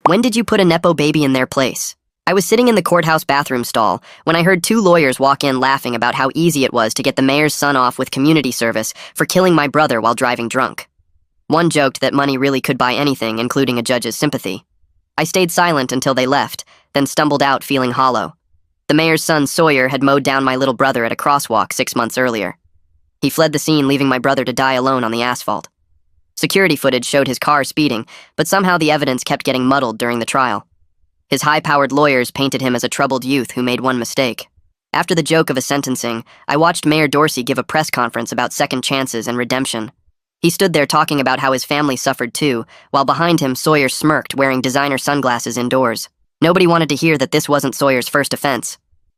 When did you put a Nepo baby in their place? I was sitting in the courthouse bathroom stall when I heard two lawyers walk in laughing about how easy it was to get the mayor's son off with community service for killing my brother while driving drunk. One joked that money really could buy anything, including a judge's sympathy. I stayed silent until they left, then stumbled out feeling hollow. The mayor's son, Sawyer, had mowed down my little brother at a crosswalk 6 months earlier. He fled the scene, leaving my brother to die alone on the asphalt. Security footage showed his car speeding, but somehow the evidence kept getting muddled during the trial. His high-powered lawyers painted him as a troubled youth who made one mistake. After the joke of a sentencing, I watched Mayor Dorsey give a press conference about second chances and redemption. He stood there talking about how his family suffered too, while behind him Sawyer smirked, wearing designer sunglasses indoors. Nobody wanted to hear that this wasn't Sawyer's first offense.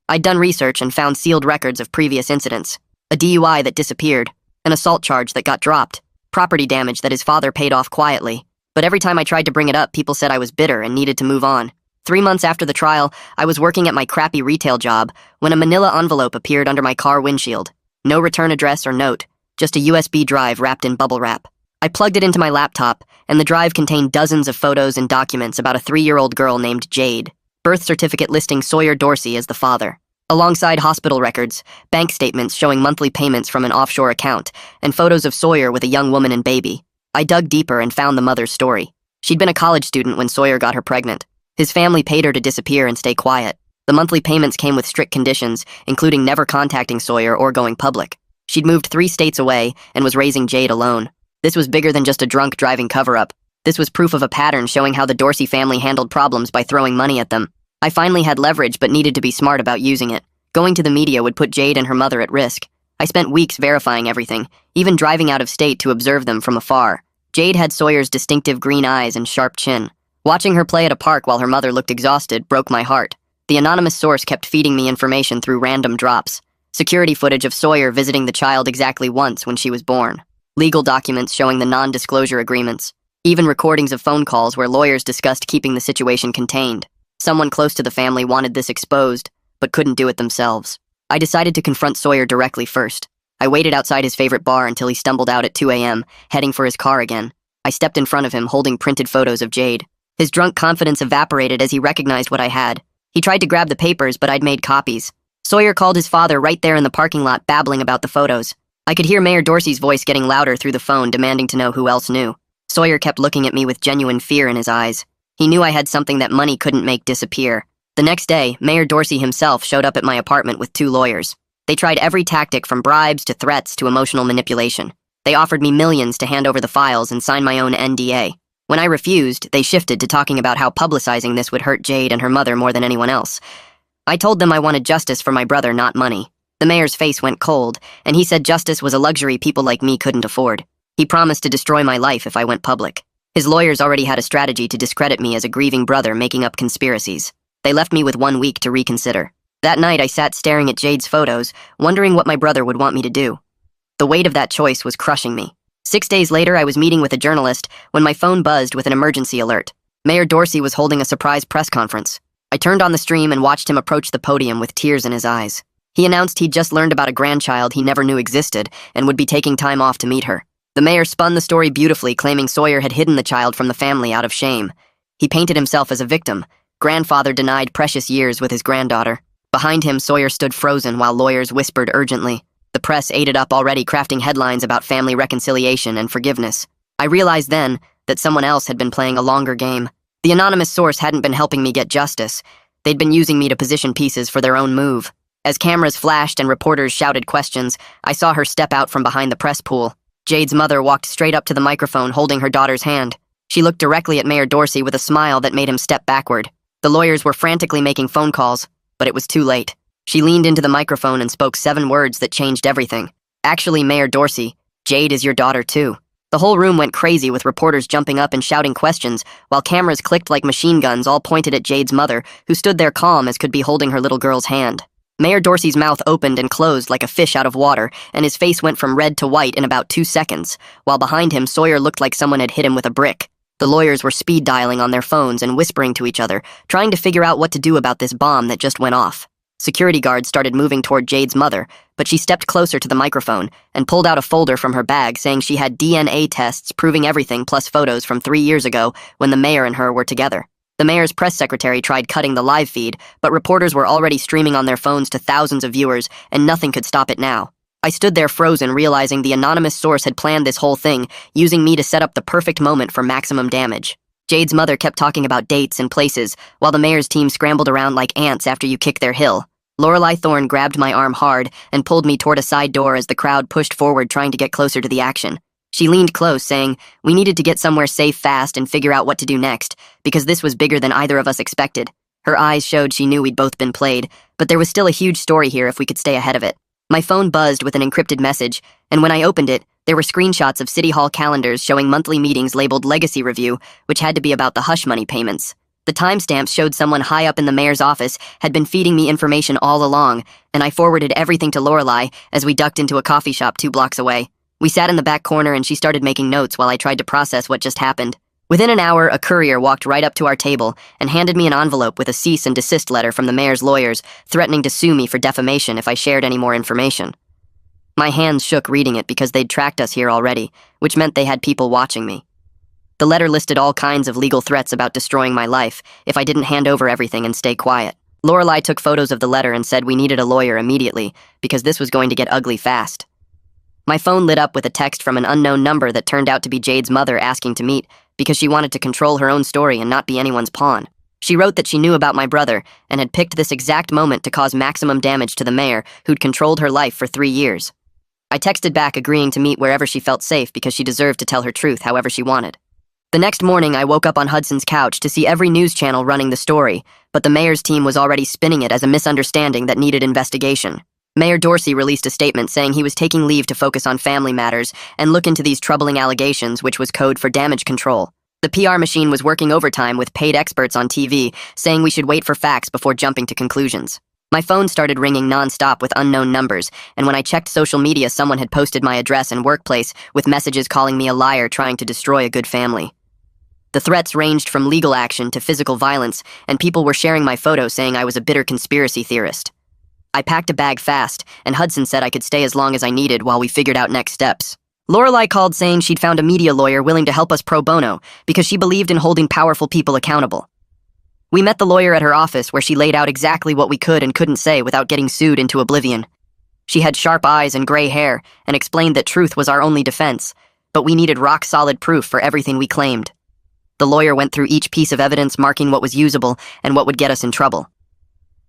I'd done research and found sealed records of previous incidents. A DUI that disappeared, an assault charge that got dropped, property damage that his father paid off quietly. But every time I tried to bring it up, people said I was bitter and needed to move on. 3 months after the trial, I was working at my crappy retail job when a manila envelope appeared under my car windshield. No return address or note, just a USB drive wrapped in bubble wrap. I plugged it into my laptop, and the drive contained dozens of photos and documents about a 3-year-old girl named Jade, birth certificate listing Sawyer Dorsey as the father, alongside hospital records, bank statements showing monthly payments from an offshore account, and photos of Sawyer with a young woman and baby. I dug deeper and found the mother's story. She'd been a college student when Sawyer got her pregnant. His family paid her to disappear and stay quiet. The monthly payments came with strict conditions, including never contacting Sawyer or going public. She'd moved 3 states away and was raising Jade alone. This was bigger than just a drunk driving cover-up. This was proof of a pattern showing how the Dorsey family handled problems by throwing money at them. I finally had leverage but needed to be smart about using it. Going to the media would put Jade and her mother at risk. I spent weeks verifying everything, even driving out of state to observe them from afar. Jade had Sawyer's distinctive green eyes and sharp chin. Watching her play at a park while her mother looked exhausted broke my heart. The anonymous source kept feeding me information through random drops. Security footage of Sawyer visiting the child exactly once when she was born. Legal documents showing the non-disclosure agreements. Even recordings of phone calls where lawyers discussed keeping the situation contained. Someone close to the family wanted this exposed, but couldn't do it themselves. I decided to confront Sawyer directly first. I waited outside his favorite bar until he stumbled out at 2 a.m., heading for his car again. I stepped in front of him, holding printed photos of Jade. His drunk confidence evaporated as he recognized what I had. He tried to grab the papers, but I'd made copies. Sawyer called his father right there in the parking lot, babbling about the photos. I could hear Mayor Dorsey's voice getting louder through the phone, demanding to know who else knew. Sawyer kept looking at me with genuine fear in his eyes. He knew I had something that money couldn't make disappear. The next day, Mayor Dorsey himself showed up at my apartment with 2 lawyers. They tried every tactic from bribes to threats to emotional manipulation. They offered me millions to hand over the files and sign my own NDA. When I refused, they shifted to talking about how publicizing this would hurt Jade and her mother more than anyone else. I told them I wanted justice for my brother, not money. The mayor's face went cold, and he said justice was a luxury people like me couldn't afford. He promised to destroy my life if I went public. His lawyers already had a strategy to discredit me as a grieving brother making up conspiracies. They left me with 1 week to reconsider. That night, I sat staring at Jade's photos, wondering what my brother would want me to do. The weight of that choice was crushing me. 6 days later, I was meeting with a journalist when my phone buzzed with an emergency alert. Mayor Dorsey was holding a surprise press conference. I turned on the stream and watched him approach the podium with tears in his eyes. He announced he'd just learned about a grandchild he never knew existed and would be taking time off to meet her. The mayor spun the story beautifully, claiming Sawyer had hidden the child from the family out of shame. He painted himself as a victim. Grandfather denied precious years with his granddaughter. Behind him, Sawyer stood frozen while lawyers whispered urgently. The press ate it up already, crafting headlines about family reconciliation and forgiveness. I realized then that someone else had been playing a longer game. The anonymous source hadn't been helping me get justice. They'd been using me to position pieces for their own move. As cameras flashed and reporters shouted questions, I saw her step out from behind the press pool. Jade's mother walked straight up to the microphone, holding her daughter's hand. She looked directly at Mayor Dorsey with a smile that made him step backward. The lawyers were frantically making phone calls, but it was too late. She leaned into the microphone and spoke 7 words that changed everything. Actually, Mayor Dorsey, Jade is your daughter too. The whole room went crazy with reporters jumping up and shouting questions, while cameras clicked like machine guns, all pointed at Jade's mother, who stood there calm as could be holding her little girl's hand. Mayor Dorsey's mouth opened and closed like a fish out of water, and his face went from red to white in about 2 seconds, while behind him Sawyer looked like someone had hit him with a brick. The lawyers were speed dialing on their phones and whispering to each other, trying to figure out what to do about this bomb that just went off. Security guards started moving toward Jade's mother, but she stepped closer to the microphone and pulled out a folder from her bag saying she had DNA tests proving everything plus photos from 3 years ago when the mayor and her were together. The mayor's press secretary tried cutting the live feed, but reporters were already streaming on their phones to thousands of viewers, and nothing could stop it now. I stood there frozen, realizing the anonymous source had planned this whole thing, using me to set up the perfect moment for maximum damage. Jade's mother kept talking about dates and places, while the mayor's team scrambled around like ants after you kick their hill. Lorelei Thorne grabbed my arm hard and pulled me toward a side door as the crowd pushed forward trying to get closer to the action. She leaned close, saying, "We needed to get somewhere safe fast and figure out what to do next, because this was bigger than either of us expected." Her eyes showed she knew we'd both been played, but there was still a huge story here if we could stay ahead of it. My phone buzzed with an encrypted message, and when I opened it, there were screenshots of City Hall calendars showing monthly meetings labeled Legacy Review, which had to be about the hush money payments. The timestamps showed someone high up in the mayor's office had been feeding me information all along, and I forwarded everything to Lorelei as we ducked into a coffee shop 2 blocks away. We sat in the back corner and she started making notes while I tried to process what just happened. Within an hour, a courier walked right up to our table and handed me an envelope with a cease and desist letter from the mayor's lawyers, threatening to sue me for defamation if I shared any more information. My hands shook reading it because they'd tracked us here already, which meant they had people watching me. The letter listed all kinds of legal threats about destroying my life if I didn't hand over everything and stay quiet. Lorelei took photos of the letter and said we needed a lawyer immediately because this was going to get ugly fast. My phone lit up with a text from an unknown number that turned out to be Jade's mother asking to meet because she wanted to control her own story and not be anyone's pawn. She wrote that she knew about my brother and had picked this exact moment to cause maximum damage to the mayor who'd controlled her life for 3 years. I texted back agreeing to meet wherever she felt safe because she deserved to tell her truth however she wanted. The next morning, I woke up on Hudson's couch to see every news channel running the story, but the mayor's team was already spinning it as a misunderstanding that needed investigation. Mayor Dorsey released a statement saying he was taking leave to focus on family matters and look into these troubling allegations, which was code for damage control. The PR machine was working overtime with paid experts on TV, saying we should wait for facts before jumping to conclusions. My phone started ringing nonstop with unknown numbers, and when I checked social media, someone had posted my address and workplace with messages calling me a liar trying to destroy a good family. The threats ranged from legal action to physical violence, and people were sharing my photo saying I was a bitter conspiracy theorist. I packed a bag fast, and Hudson said I could stay as long as I needed while we figured out next steps. Lorelei called saying she'd found a media lawyer willing to help us pro bono because she believed in holding powerful people accountable. We met the lawyer at her office where she laid out exactly what we could and couldn't say without getting sued into oblivion. She had sharp eyes and gray hair and explained that truth was our only defense, but we needed rock-solid proof for everything we claimed. The lawyer went through each piece of evidence, marking what was usable and what would get us in trouble.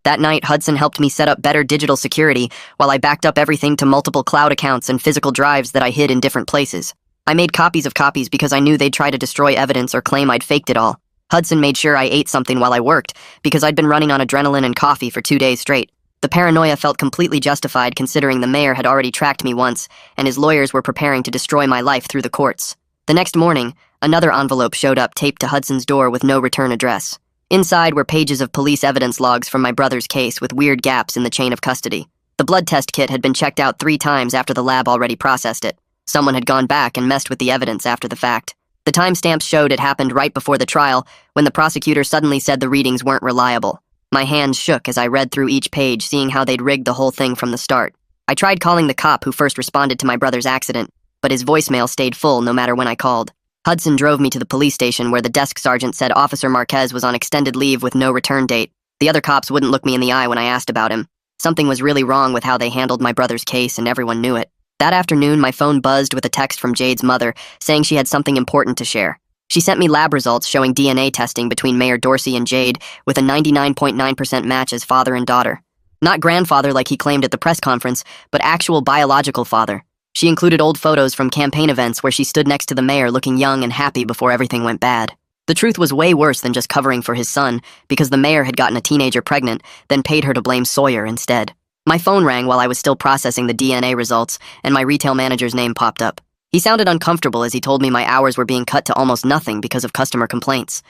That night, Hudson helped me set up better digital security while I backed up everything to multiple cloud accounts and physical drives that I hid in different places. I made copies of copies because I knew they'd try to destroy evidence or claim I'd faked it all. Hudson made sure I ate something while I worked because I'd been running on adrenaline and coffee for 2 days straight. The paranoia felt completely justified considering the mayor had already tracked me once and his lawyers were preparing to destroy my life through the courts. The next morning, another envelope showed up taped to Hudson's door with no return address. Inside were pages of police evidence logs from my brother's case with weird gaps in the chain of custody. The blood test kit had been checked out 3 times after the lab already processed it. Someone had gone back and messed with the evidence after the fact. The timestamps showed it happened right before the trial when the prosecutor suddenly said the readings weren't reliable. My hands shook as I read through each page, seeing how they'd rigged the whole thing from the start. I tried calling the cop who first responded to my brother's accident, but his voicemail stayed full no matter when I called. Hudson drove me to the police station where the desk sergeant said Officer Marquez was on extended leave with no return date. The other cops wouldn't look me in the eye when I asked about him. Something was really wrong with how they handled my brother's case, and everyone knew it. That afternoon, my phone buzzed with a text from Jade's mother saying she had something important to share. She sent me lab results showing DNA testing between Mayor Dorsey and Jade with a 99.9% match as father and daughter. Not grandfather like he claimed at the press conference, but actual biological father. She included old photos from campaign events where she stood next to the mayor looking young and happy before everything went bad. The truth was way worse than just covering for his son because the mayor had gotten a teenager pregnant, then paid her to blame Sawyer instead. My phone rang while I was still processing the DNA results, and my retail manager's name popped up. He sounded uncomfortable as he told me my hours were being cut to almost nothing because of customer complaints.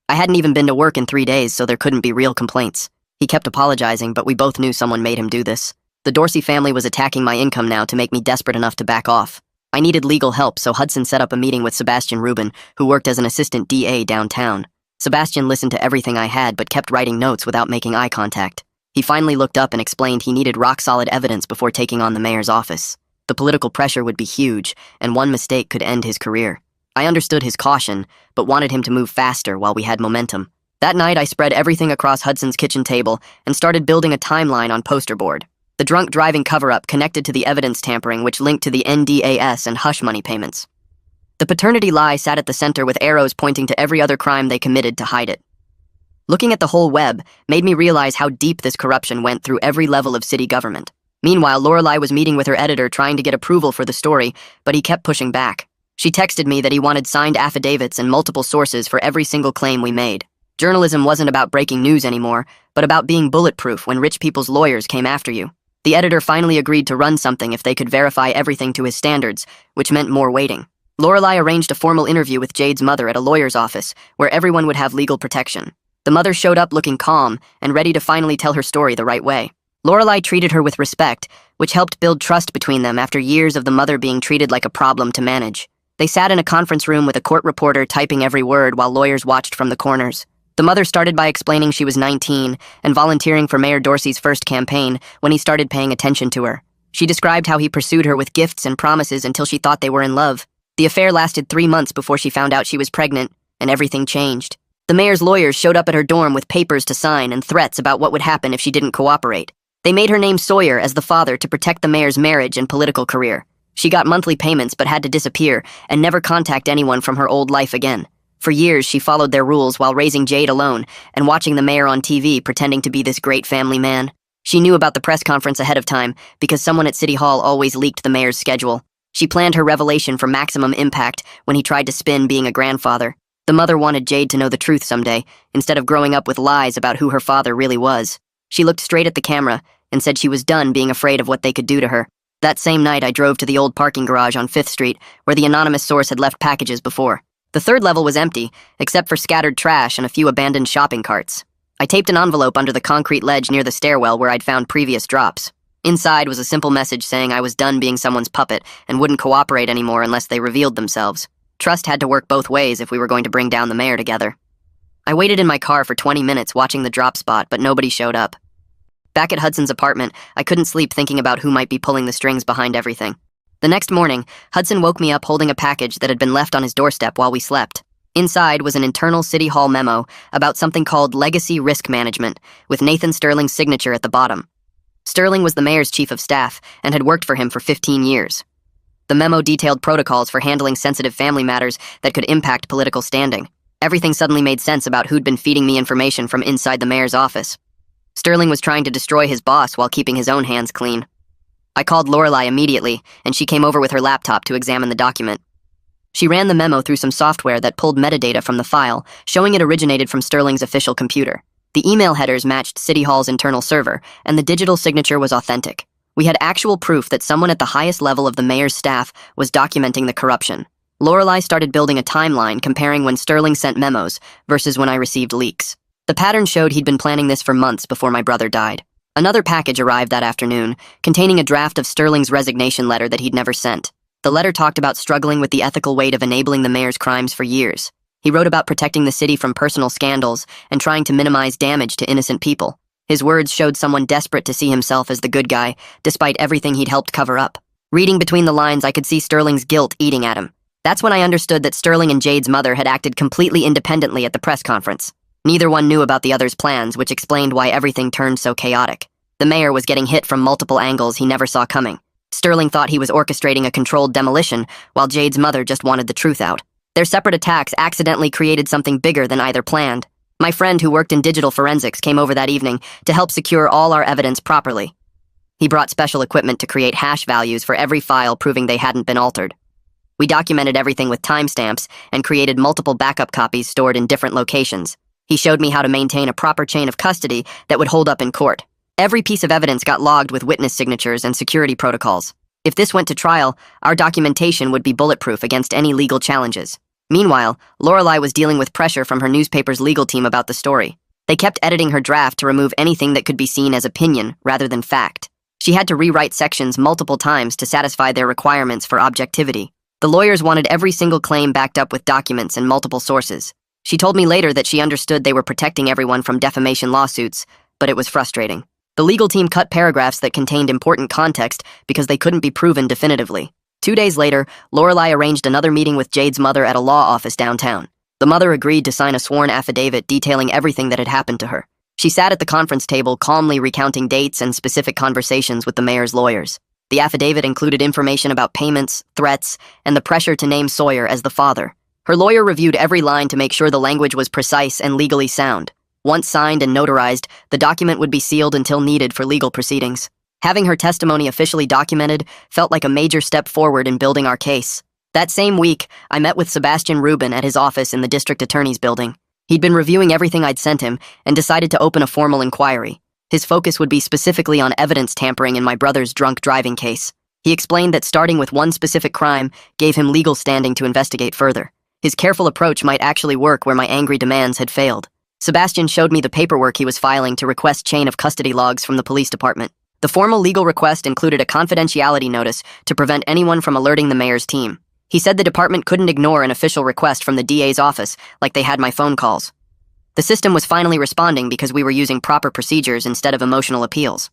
I hadn't even been to work in 3 days, so there couldn't be real complaints. He kept apologizing, but we both knew someone made him do this. The Dorsey family was attacking my income now to make me desperate enough to back off. I needed legal help, so Hudson set up a meeting with Sebastian Rubin, who worked as an assistant DA downtown. Sebastian listened to everything I had but kept writing notes without making eye contact. He finally looked up and explained he needed rock-solid evidence before taking on the mayor's office. The political pressure would be huge, and one mistake could end his career. I understood his caution, but wanted him to move faster while we had momentum. That night, I spread everything across Hudson's kitchen table and started building a timeline on poster board. The drunk driving cover-up connected to the evidence tampering, which linked to the NDAS and hush money payments. The paternity lie sat at the center with arrows pointing to every other crime they committed to hide it. Looking at the whole web made me realize how deep this corruption went through every level of city government. Meanwhile, Lorelei was meeting with her editor trying to get approval for the story, but he kept pushing back. She texted me that he wanted signed affidavits and multiple sources for every single claim we made. Journalism wasn't about breaking news anymore, but about being bulletproof when rich people's lawyers came after you. The editor finally agreed to run something if they could verify everything to his standards, which meant more waiting. Lorelei arranged a formal interview with Jade's mother at a lawyer's office, where everyone would have legal protection. The mother showed up looking calm and ready to finally tell her story the right way. Lorelei treated her with respect, which helped build trust between them after years of the mother being treated like a problem to manage. They sat in a conference room with a court reporter typing every word while lawyers watched from the corners. The mother started by explaining she was 19 and volunteering for Mayor Dorsey's first campaign when he started paying attention to her. She described how he pursued her with gifts and promises until she thought they were in love. The affair lasted 3 months before she found out she was pregnant, and everything changed. The mayor's lawyers showed up at her dorm with papers to sign and threats about what would happen if she didn't cooperate. They made her name Sawyer as the father to protect the mayor's marriage and political career. She got monthly payments but had to disappear and never contact anyone from her old life again. For years, she followed their rules while raising Jade alone and watching the mayor on TV pretending to be this great family man. She knew about the press conference ahead of time because someone at City Hall always leaked the mayor's schedule. She planned her revelation for maximum impact when he tried to spin being a grandfather. The mother wanted Jade to know the truth someday, instead of growing up with lies about who her father really was. She looked straight at the camera and said she was done being afraid of what they could do to her. That same night, I drove to the old parking garage on 5th Street, where the anonymous source had left packages before. The third level was empty, except for scattered trash and a few abandoned shopping carts. I taped an envelope under the concrete ledge near the stairwell where I'd found previous drops. Inside was a simple message saying I was done being someone's puppet and wouldn't cooperate anymore unless they revealed themselves. Trust had to work both ways if we were going to bring down the mayor together. I waited in my car for 20 minutes watching the drop spot, but nobody showed up. Back at Hudson's apartment, I couldn't sleep thinking about who might be pulling the strings behind everything. The next morning, Hudson woke me up holding a package that had been left on his doorstep while we slept. Inside was an internal City Hall memo about something called Legacy Risk Management, with Nathan Sterling's signature at the bottom. Sterling was the mayor's chief of staff and had worked for him for 15 years. The memo detailed protocols for handling sensitive family matters that could impact political standing. Everything suddenly made sense about who'd been feeding me information from inside the mayor's office. Sterling was trying to destroy his boss while keeping his own hands clean. I called Lorelei immediately, and she came over with her laptop to examine the document. She ran the memo through some software that pulled metadata from the file, showing it originated from Sterling's official computer. The email headers matched City Hall's internal server, and the digital signature was authentic. We had actual proof that someone at the highest level of the mayor's staff was documenting the corruption. Lorelei started building a timeline comparing when Sterling sent memos versus when I received leaks. The pattern showed he'd been planning this for months before my brother died. Another package arrived that afternoon, containing a draft of Sterling's resignation letter that he'd never sent. The letter talked about struggling with the ethical weight of enabling the mayor's crimes for years. He wrote about protecting the city from personal scandals and trying to minimize damage to innocent people. His words showed someone desperate to see himself as the good guy, despite everything he'd helped cover up. Reading between the lines, I could see Sterling's guilt eating at him. That's when I understood that Sterling and Jade's mother had acted completely independently at the press conference. Neither one knew about the other's plans, which explained why everything turned so chaotic. The mayor was getting hit from multiple angles he never saw coming. Sterling thought he was orchestrating a controlled demolition, while Jade's mother just wanted the truth out. Their separate attacks accidentally created something bigger than either planned. My friend who worked in digital forensics came over that evening to help secure all our evidence properly. He brought special equipment to create hash values for every file proving they hadn't been altered. We documented everything with timestamps and created multiple backup copies stored in different locations. He showed me how to maintain a proper chain of custody that would hold up in court. Every piece of evidence got logged with witness signatures and security protocols. If this went to trial, our documentation would be bulletproof against any legal challenges. Meanwhile, Lorelei was dealing with pressure from her newspaper's legal team about the story. They kept editing her draft to remove anything that could be seen as opinion rather than fact. She had to rewrite sections multiple times to satisfy their requirements for objectivity. The lawyers wanted every single claim backed up with documents and multiple sources. She told me later that she understood they were protecting everyone from defamation lawsuits, but it was frustrating. The legal team cut paragraphs that contained important context because they couldn't be proven definitively. 2 days later, Lorelei arranged another meeting with Jade's mother at a law office downtown. The mother agreed to sign a sworn affidavit detailing everything that had happened to her. She sat at the conference table calmly recounting dates and specific conversations with the mayor's lawyers. The affidavit included information about payments, threats, and the pressure to name Sawyer as the father. Her lawyer reviewed every line to make sure the language was precise and legally sound. Once signed and notarized, the document would be sealed until needed for legal proceedings. Having her testimony officially documented felt like a major step forward in building our case. That same week, I met with Sebastian Rubin at his office in the district attorney's building. He'd been reviewing everything I'd sent him and decided to open a formal inquiry. His focus would be specifically on evidence tampering in my brother's drunk driving case. He explained that starting with one specific crime gave him legal standing to investigate further. His careful approach might actually work where my angry demands had failed. Sebastian showed me the paperwork he was filing to request chain of custody logs from the police department. The formal legal request included a confidentiality notice to prevent anyone from alerting the mayor's team. He said the department couldn't ignore an official request from the DA's office like they had my phone calls. The system was finally responding because we were using proper procedures instead of emotional appeals.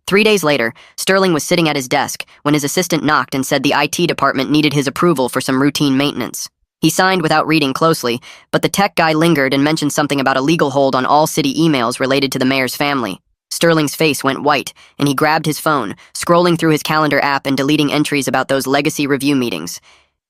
3 days later, Sterling was sitting at his desk when his assistant knocked and said the IT department needed his approval for some routine maintenance. He signed without reading closely, but the tech guy lingered and mentioned something about a legal hold on all city emails related to the mayor's family. Sterling's face went white, and he grabbed his phone, scrolling through his calendar app and deleting entries about those legacy review meetings.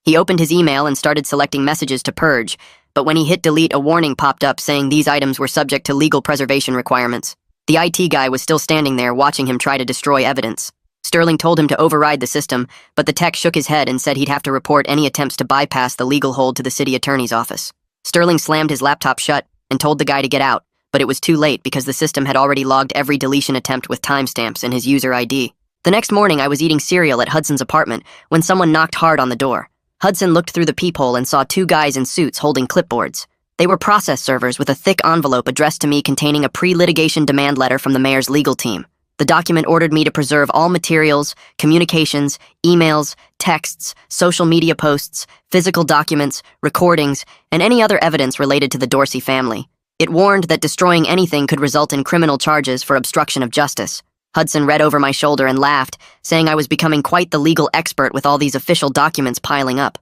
He opened his email and started selecting messages to purge, but when he hit delete, a warning popped up saying these items were subject to legal preservation requirements. The IT guy was still standing there watching him try to destroy evidence. Sterling told him to override the system, but the tech shook his head and said he'd have to report any attempts to bypass the legal hold to the city attorney's office. Sterling slammed his laptop shut and told the guy to get out, but it was too late because the system had already logged every deletion attempt with timestamps and his user ID. The next morning, I was eating cereal at Hudson's apartment when someone knocked hard on the door. Hudson looked through the peephole and saw 2 guys in suits holding clipboards. They were process servers with a thick envelope addressed to me containing a pre-litigation demand letter from the mayor's legal team. The document ordered me to preserve all materials, communications, emails, texts, social media posts, physical documents, recordings, and any other evidence related to the Dorsey family. It warned that destroying anything could result in criminal charges for obstruction of justice. Hudson read over my shoulder and laughed, saying I was becoming quite the legal expert with all these official documents piling up.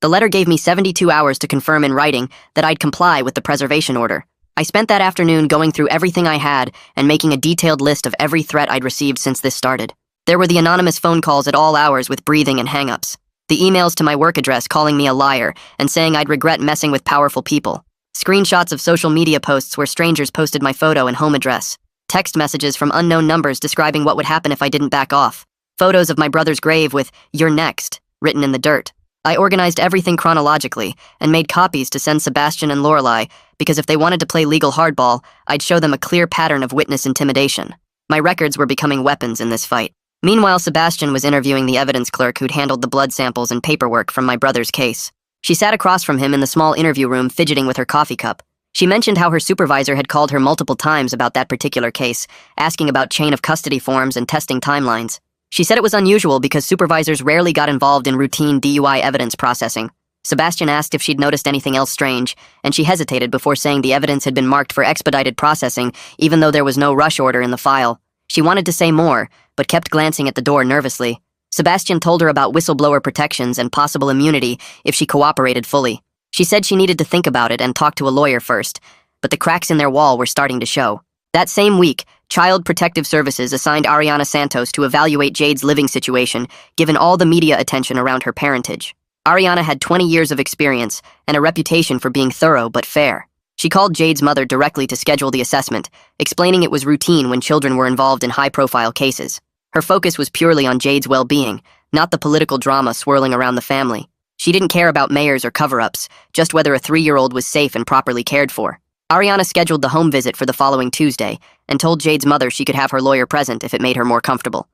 The letter gave me 72 hours to confirm in writing that I'd comply with the preservation order. I spent that afternoon going through everything I had and making a detailed list of every threat I'd received since this started. There were the anonymous phone calls at all hours with breathing and hang-ups. The emails to my work address calling me a liar and saying I'd regret messing with powerful people. Screenshots of social media posts where strangers posted my photo and home address. Text messages from unknown numbers describing what would happen if I didn't back off. Photos of my brother's grave with "You're next" written in the dirt. I organized everything chronologically and made copies to send Sebastian and Lorelei because if they wanted to play legal hardball, I'd show them a clear pattern of witness intimidation. My records were becoming weapons in this fight. Meanwhile, Sebastian was interviewing the evidence clerk who'd handled the blood samples and paperwork from my brother's case. She sat across from him in the small interview room fidgeting with her coffee cup. She mentioned how her supervisor had called her multiple times about that particular case, asking about chain of custody forms and testing timelines. She said it was unusual because supervisors rarely got involved in routine DUI evidence processing. Sebastian asked if she'd noticed anything else strange, and she hesitated before saying the evidence had been marked for expedited processing, even though there was no rush order in the file. She wanted to say more, but kept glancing at the door nervously. Sebastian told her about whistleblower protections and possible immunity if she cooperated fully. She said she needed to think about it and talk to a lawyer first, but the cracks in their wall were starting to show. That same week, Child Protective Services assigned Ariana Santos to evaluate Jade's living situation, given all the media attention around her parentage. Ariana had 20 years of experience and a reputation for being thorough but fair. She called Jade's mother directly to schedule the assessment, explaining it was routine when children were involved in high-profile cases. Her focus was purely on Jade's well-being, not the political drama swirling around the family. She didn't care about mayors or cover-ups, just whether a 3-year-old was safe and properly cared for. Ariana scheduled the home visit for the following Tuesday and told Jade's mother she could have her lawyer present if it made her more comfortable.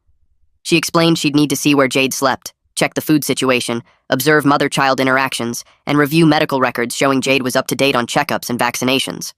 She explained she'd need to see where Jade slept, check the food situation, observe mother-child interactions, and review medical records showing Jade was up to date on checkups and vaccinations.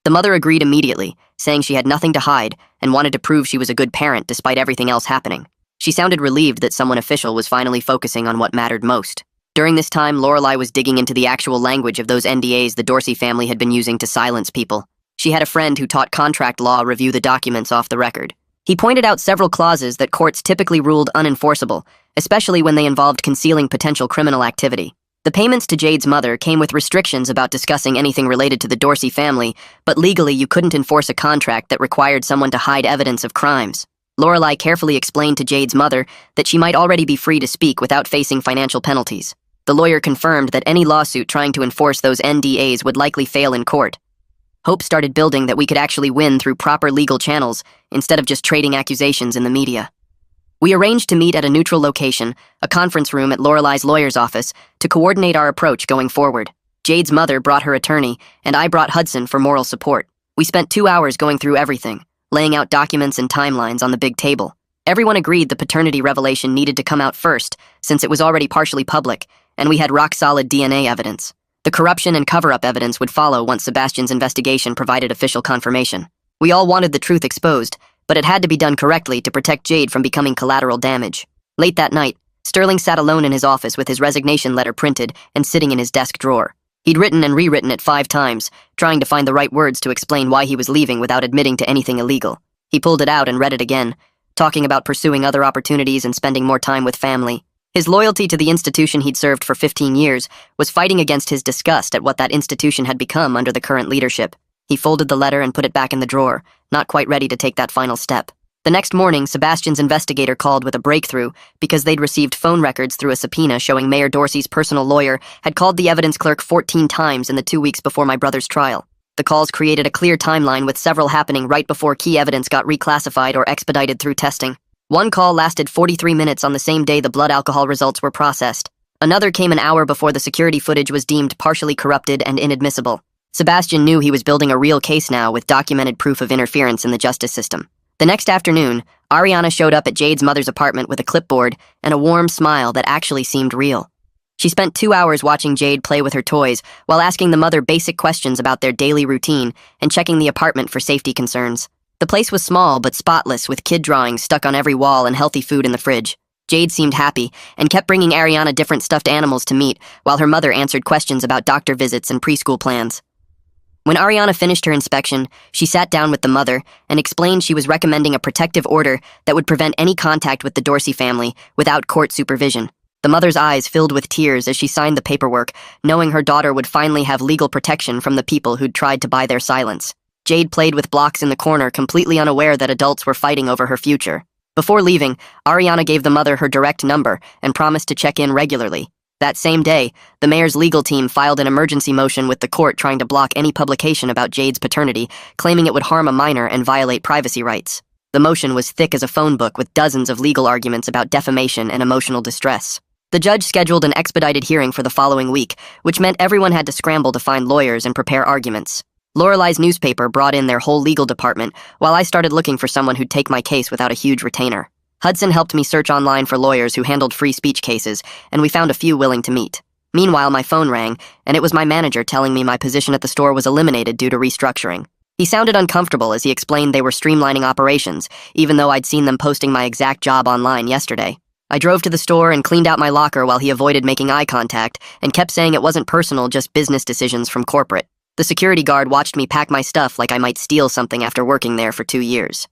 The mother agreed immediately, saying she had nothing to hide and wanted to prove she was a good parent despite everything else happening. She sounded relieved that someone official was finally focusing on what mattered most. During this time, Lorelei was digging into the actual language of those NDAs the Dorsey family had been using to silence people. She had a friend who taught contract law review the documents off the record. He pointed out several clauses that courts typically ruled unenforceable, especially when they involved concealing potential criminal activity. The payments to Jade's mother came with restrictions about discussing anything related to the Dorsey family, but legally you couldn't enforce a contract that required someone to hide evidence of crimes. Lorelai carefully explained to Jade's mother that she might already be free to speak without facing financial penalties. The lawyer confirmed that any lawsuit trying to enforce those NDAs would likely fail in court. Hope started building that we could actually win through proper legal channels instead of just trading accusations in the media. We arranged to meet at a neutral location, a conference room at Lorelai's lawyer's office, to coordinate our approach going forward. Jade's mother brought her attorney, and I brought Hudson for moral support. We spent 2 hours going through everything, laying out documents and timelines on the big table. Everyone agreed the paternity revelation needed to come out first, since it was already partially public, and we had rock-solid DNA evidence. The corruption and cover-up evidence would follow once Sebastian's investigation provided official confirmation. We all wanted the truth exposed, but it had to be done correctly to protect Jade from becoming collateral damage. Late that night, Sterling sat alone in his office with his resignation letter printed and sitting in his desk drawer. He'd written and rewritten it 5 times, trying to find the right words to explain why he was leaving without admitting to anything illegal. He pulled it out and read it again, talking about pursuing other opportunities and spending more time with family. His loyalty to the institution he'd served for 15 years was fighting against his disgust at what that institution had become under the current leadership. He folded the letter and put it back in the drawer, not quite ready to take that final step. The next morning, Sebastian's investigator called with a breakthrough because they'd received phone records through a subpoena showing Mayor Dorsey's personal lawyer had called the evidence clerk 14 times in the 2 weeks before my brother's trial. The calls created a clear timeline with several happening right before key evidence got reclassified or expedited through testing. One call lasted 43 minutes on the same day the blood alcohol results were processed. Another came an hour before the security footage was deemed partially corrupted and inadmissible. Sebastian knew he was building a real case now with documented proof of interference in the justice system. The next afternoon, Ariana showed up at Jade's mother's apartment with a clipboard and a warm smile that actually seemed real. She spent 2 hours watching Jade play with her toys while asking the mother basic questions about their daily routine and checking the apartment for safety concerns. The place was small but spotless, with kid drawings stuck on every wall and healthy food in the fridge. Jade seemed happy and kept bringing Ariana different stuffed animals to meet while her mother answered questions about doctor visits and preschool plans. When Ariana finished her inspection, she sat down with the mother and explained she was recommending a protective order that would prevent any contact with the Dorsey family without court supervision. The mother's eyes filled with tears as she signed the paperwork, knowing her daughter would finally have legal protection from the people who'd tried to buy their silence. Jade played with blocks in the corner, completely unaware that adults were fighting over her future. Before leaving, Ariana gave the mother her direct number and promised to check in regularly. That same day, the mayor's legal team filed an emergency motion with the court trying to block any publication about Jade's paternity, claiming it would harm a minor and violate privacy rights. The motion was thick as a phone book with dozens of legal arguments about defamation and emotional distress. The judge scheduled an expedited hearing for the following week, which meant everyone had to scramble to find lawyers and prepare arguments. Lorelai's newspaper brought in their whole legal department, while I started looking for someone who'd take my case without a huge retainer. Hudson helped me search online for lawyers who handled free speech cases, and we found a few willing to meet. Meanwhile, my phone rang, and it was my manager telling me my position at the store was eliminated due to restructuring. He sounded uncomfortable as he explained they were streamlining operations, even though I'd seen them posting my exact job online yesterday. I drove to the store and cleaned out my locker while he avoided making eye contact and kept saying it wasn't personal, just business decisions from corporate. The security guard watched me pack my stuff like I might steal something after working there for 2 years.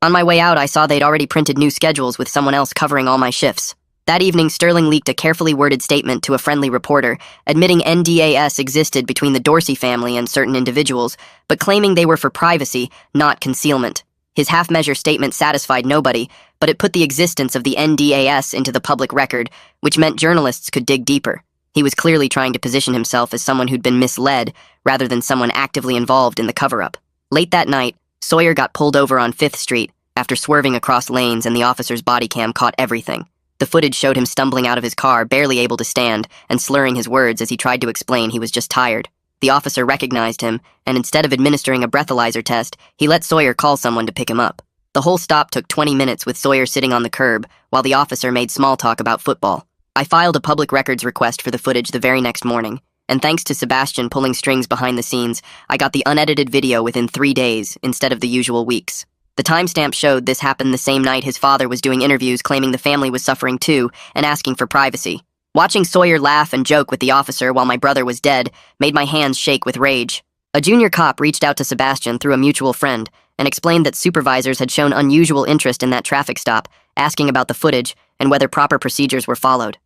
On my way out, I saw they'd already printed new schedules with someone else covering all my shifts. That evening, Sterling leaked a carefully worded statement to a friendly reporter, admitting NDAS existed between the Dorsey family and certain individuals, but claiming they were for privacy, not concealment. His half-measure statement satisfied nobody, but it put the existence of the NDAS into the public record, which meant journalists could dig deeper. He was clearly trying to position himself as someone who'd been misled, rather than someone actively involved in the cover-up. Late that night, Sawyer got pulled over on 5th Street after swerving across lanes, and the officer's body cam caught everything. The footage showed him stumbling out of his car, barely able to stand, and slurring his words as he tried to explain he was just tired. The officer recognized him, and instead of administering a breathalyzer test, he let Sawyer call someone to pick him up. The whole stop took 20 minutes with Sawyer sitting on the curb, while the officer made small talk about football. I filed a public records request for the footage the very next morning, and thanks to Sebastian pulling strings behind the scenes, I got the unedited video within 3 days instead of the usual weeks. The timestamp showed this happened the same night his father was doing interviews claiming the family was suffering too and asking for privacy. Watching Sawyer laugh and joke with the officer while my brother was dead made my hands shake with rage. A junior cop reached out to Sebastian through a mutual friend and explained that supervisors had shown unusual interest in that traffic stop, asking about the footage and whether proper procedures were followed.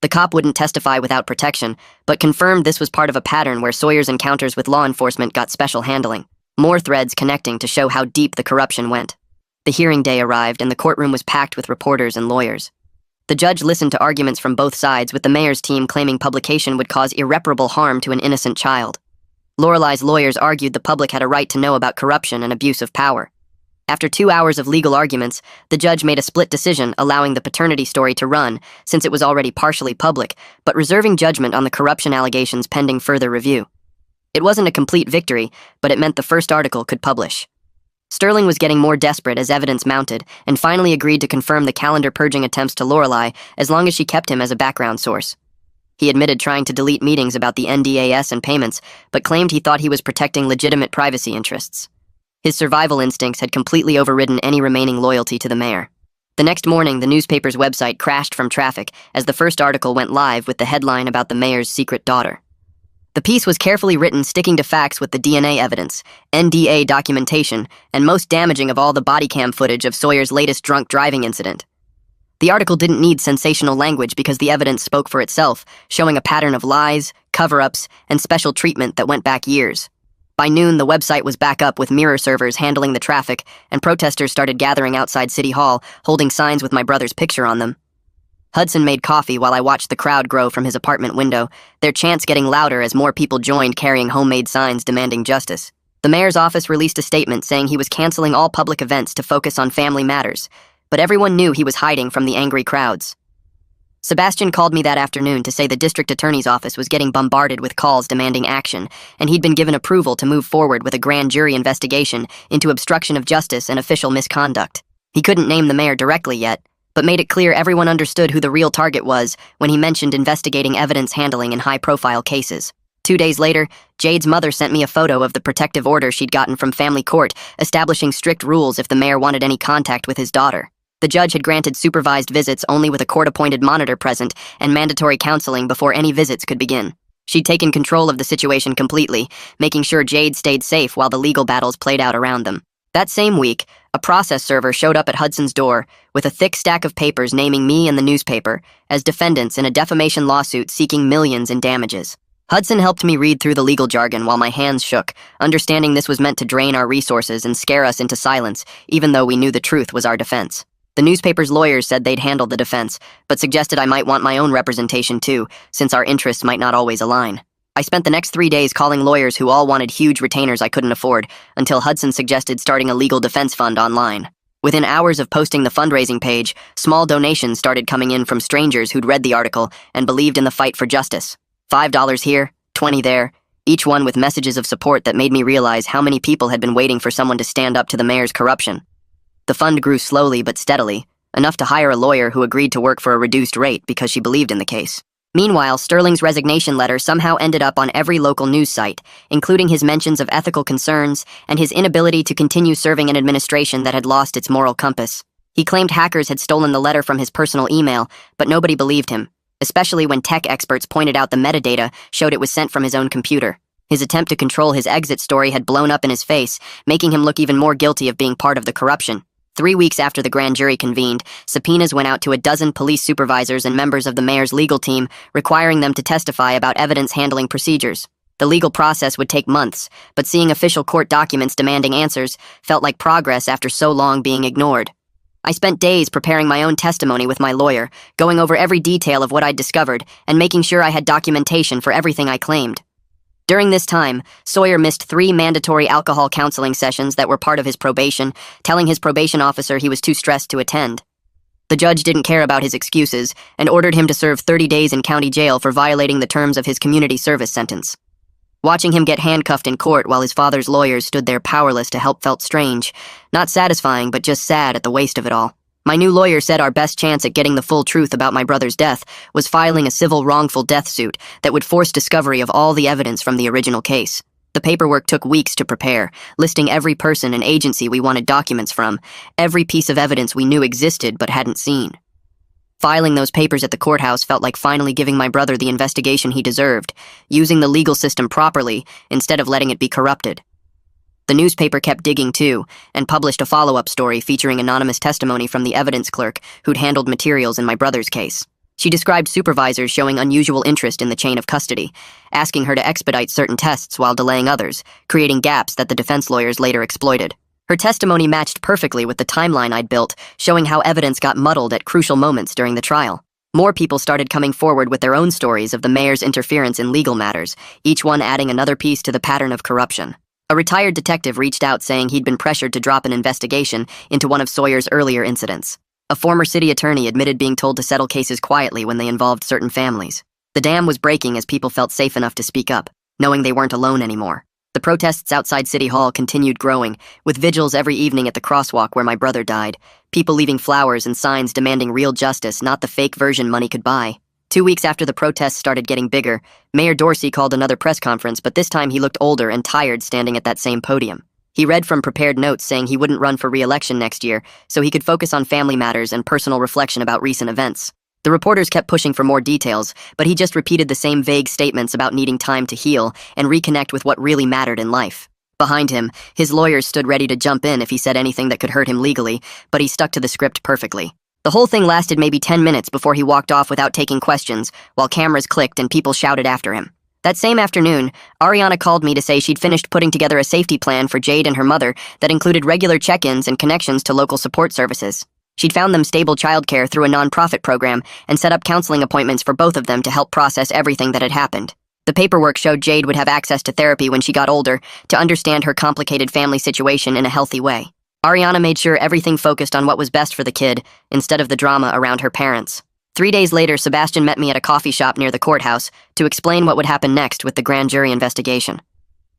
The cop wouldn't testify without protection, but confirmed this was part of a pattern where Sawyer's encounters with law enforcement got special handling. More threads connecting to show how deep the corruption went. The hearing day arrived, and the courtroom was packed with reporters and lawyers. The judge listened to arguments from both sides, with the mayor's team claiming publication would cause irreparable harm to an innocent child. Lorelai's lawyers argued the public had a right to know about corruption and abuse of power. After 2 hours of legal arguments, the judge made a split decision, allowing the paternity story to run, since it was already partially public, but reserving judgment on the corruption allegations pending further review. It wasn't a complete victory, but it meant the first article could publish. Sterling was getting more desperate as evidence mounted, and finally agreed to confirm the calendar purging attempts to Lorelai as long as she kept him as a background source. He admitted trying to delete meetings about the NDAS and payments, but claimed he thought he was protecting legitimate privacy interests. His survival instincts had completely overridden any remaining loyalty to the mayor. The next morning, the newspaper's website crashed from traffic as the first article went live with the headline about the mayor's secret daughter. The piece was carefully written, sticking to facts with the DNA evidence, NDA documentation, and most damaging of all, the body cam footage of Sawyer's latest drunk driving incident. The article didn't need sensational language because the evidence spoke for itself, showing a pattern of lies, cover-ups, and special treatment that went back years. By noon, the website was back up with mirror servers handling the traffic, and protesters started gathering outside City Hall, holding signs with my brother's picture on them. Hudson made coffee while I watched the crowd grow from his apartment window, their chants getting louder as more people joined, carrying homemade signs demanding justice. The mayor's office released a statement saying he was canceling all public events to focus on family matters, but everyone knew he was hiding from the angry crowds. Sebastian called me that afternoon to say the district attorney's office was getting bombarded with calls demanding action, and he'd been given approval to move forward with a grand jury investigation into obstruction of justice and official misconduct. He couldn't name the mayor directly yet, but made it clear everyone understood who the real target was when he mentioned investigating evidence handling in high-profile cases. 2 days later, Jade's mother sent me a photo of the protective order she'd gotten from family court, establishing strict rules if the mayor wanted any contact with his daughter. The judge had granted supervised visits only with a court-appointed monitor present and mandatory counseling before any visits could begin. She'd taken control of the situation completely, making sure Jade stayed safe while the legal battles played out around them. That same week, a process server showed up at Hudson's door with a thick stack of papers naming me and the newspaper as defendants in a defamation lawsuit seeking millions in damages. Hudson helped me read through the legal jargon while my hands shook, understanding this was meant to drain our resources and scare us into silence, even though we knew the truth was our defense. The newspaper's lawyers said they'd handled the defense, but suggested I might want my own representation too, since our interests might not always align. I spent the next 3 days calling lawyers who all wanted huge retainers I couldn't afford, until Hudson suggested starting a legal defense fund online. Within hours of posting the fundraising page, small donations started coming in from strangers who'd read the article and believed in the fight for justice. $5 here, $20 there, each one with messages of support that made me realize how many people had been waiting for someone to stand up to the mayor's corruption. The fund grew slowly but steadily, enough to hire a lawyer who agreed to work for a reduced rate because she believed in the case. Meanwhile, Sterling's resignation letter somehow ended up on every local news site, including his mentions of ethical concerns and his inability to continue serving an administration that had lost its moral compass. He claimed hackers had stolen the letter from his personal email, but nobody believed him, especially when tech experts pointed out the metadata showed it was sent from his own computer. His attempt to control his exit story had blown up in his face, making him look even more guilty of being part of the corruption. 3 weeks after the grand jury convened, subpoenas went out to a dozen police supervisors and members of the mayor's legal team, requiring them to testify about evidence handling procedures. The legal process would take months, but seeing official court documents demanding answers felt like progress after so long being ignored. I spent days preparing my own testimony with my lawyer, going over every detail of what I'd discovered and making sure I had documentation for everything I claimed. During this time, Sawyer missed 3 mandatory alcohol counseling sessions that were part of his probation, telling his probation officer he was too stressed to attend. The judge didn't care about his excuses and ordered him to serve 30 days in county jail for violating the terms of his community service sentence. Watching him get handcuffed in court while his father's lawyers stood there powerless to help felt strange, not satisfying but just sad at the waste of it all. My new lawyer said our best chance at getting the full truth about my brother's death was filing a civil wrongful death suit that would force discovery of all the evidence from the original case. The paperwork took weeks to prepare, listing every person and agency we wanted documents from, every piece of evidence we knew existed but hadn't seen. Filing those papers at the courthouse felt like finally giving my brother the investigation he deserved, using the legal system properly instead of letting it be corrupted. The newspaper kept digging too, and published a follow-up story featuring anonymous testimony from the evidence clerk who'd handled materials in my brother's case. She described supervisors showing unusual interest in the chain of custody, asking her to expedite certain tests while delaying others, creating gaps that the defense lawyers later exploited. Her testimony matched perfectly with the timeline I'd built, showing how evidence got muddled at crucial moments during the trial. More people started coming forward with their own stories of the mayor's interference in legal matters, each one adding another piece to the pattern of corruption. A retired detective reached out saying he'd been pressured to drop an investigation into one of Sawyer's earlier incidents. A former city attorney admitted being told to settle cases quietly when they involved certain families. The dam was breaking as people felt safe enough to speak up, knowing they weren't alone anymore. The protests outside City Hall continued growing, with vigils every evening at the crosswalk where my brother died, people leaving flowers and signs demanding real justice, not the fake version money could buy. 2 weeks after the protests started getting bigger, Mayor Dorsey called another press conference, but this time he looked older and tired standing at that same podium. He read from prepared notes saying he wouldn't run for re-election next year, so he could focus on family matters and personal reflection about recent events. The reporters kept pushing for more details, but he just repeated the same vague statements about needing time to heal and reconnect with what really mattered in life. Behind him, his lawyers stood ready to jump in if he said anything that could hurt him legally, but he stuck to the script perfectly. The whole thing lasted maybe 10 minutes before he walked off without taking questions, while cameras clicked and people shouted after him. That same afternoon, Ariana called me to say she'd finished putting together a safety plan for Jade and her mother that included regular check-ins and connections to local support services. She'd found them stable childcare through a nonprofit program and set up counseling appointments for both of them to help process everything that had happened. The paperwork showed Jade would have access to therapy when she got older to understand her complicated family situation in a healthy way. Ariana made sure everything focused on what was best for the kid instead of the drama around her parents. 3 days later, Sebastian met me at a coffee shop near the courthouse to explain what would happen next with the grand jury investigation.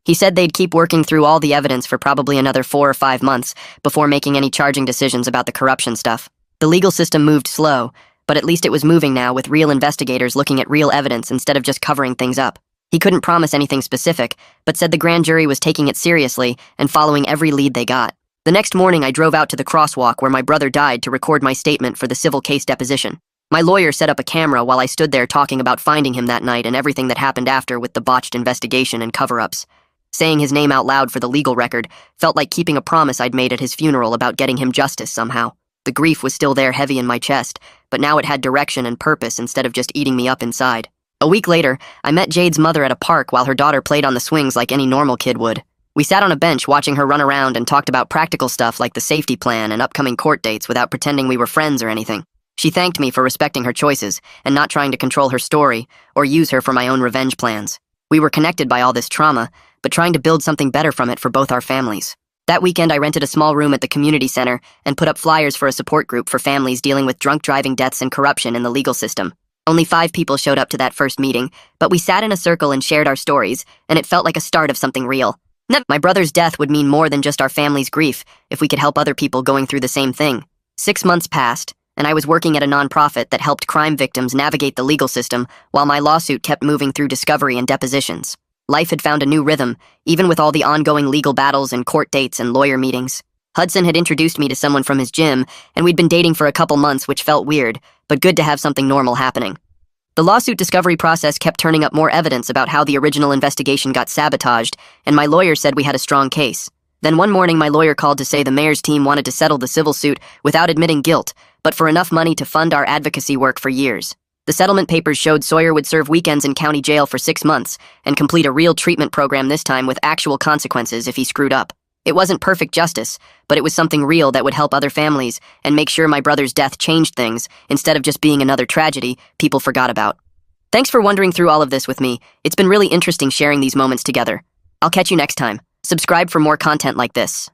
He said they'd keep working through all the evidence for probably another 4 or 5 months before making any charging decisions about the corruption stuff. The legal system moved slow, but at least it was moving now with real investigators looking at real evidence instead of just covering things up. He couldn't promise anything specific, but said the grand jury was taking it seriously and following every lead they got. The next morning, I drove out to the crosswalk where my brother died to record my statement for the civil case deposition. My lawyer set up a camera while I stood there talking about finding him that night and everything that happened after with the botched investigation and cover-ups. Saying his name out loud for the legal record felt like keeping a promise I'd made at his funeral about getting him justice somehow. The grief was still there heavy in my chest, but now it had direction and purpose instead of just eating me up inside. A week later, I met Jade's mother at a park while her daughter played on the swings like any normal kid would. We sat on a bench watching her run around and talked about practical stuff like the safety plan and upcoming court dates without pretending we were friends or anything. She thanked me for respecting her choices and not trying to control her story or use her for my own revenge plans. We were connected by all this trauma, but trying to build something better from it for both our families. That weekend, I rented a small room at the community center and put up flyers for a support group for families dealing with drunk driving deaths and corruption in the legal system. Only 5 people showed up to that first meeting, but we sat in a circle and shared our stories, and it felt like a start of something real. My brother's death would mean more than just our family's grief if we could help other people going through the same thing. 6 months passed, and I was working at a nonprofit that helped crime victims navigate the legal system while my lawsuit kept moving through discovery and depositions. Life had found a new rhythm, even with all the ongoing legal battles and court dates and lawyer meetings. Hudson had introduced me to someone from his gym, and we'd been dating for a couple months, which felt weird, but good to have something normal happening. The lawsuit discovery process kept turning up more evidence about how the original investigation got sabotaged, and my lawyer said we had a strong case. Then one morning, my lawyer called to say the mayor's team wanted to settle the civil suit without admitting guilt, but for enough money to fund our advocacy work for years. The settlement papers showed Sawyer would serve weekends in county jail for 6 months and complete a real treatment program this time with actual consequences if he screwed up. It wasn't perfect justice, but it was something real that would help other families and make sure my brother's death changed things instead of just being another tragedy people forgot about. Thanks for wandering through all of this with me. It's been really interesting sharing these moments together. I'll catch you next time. Subscribe for more content like this.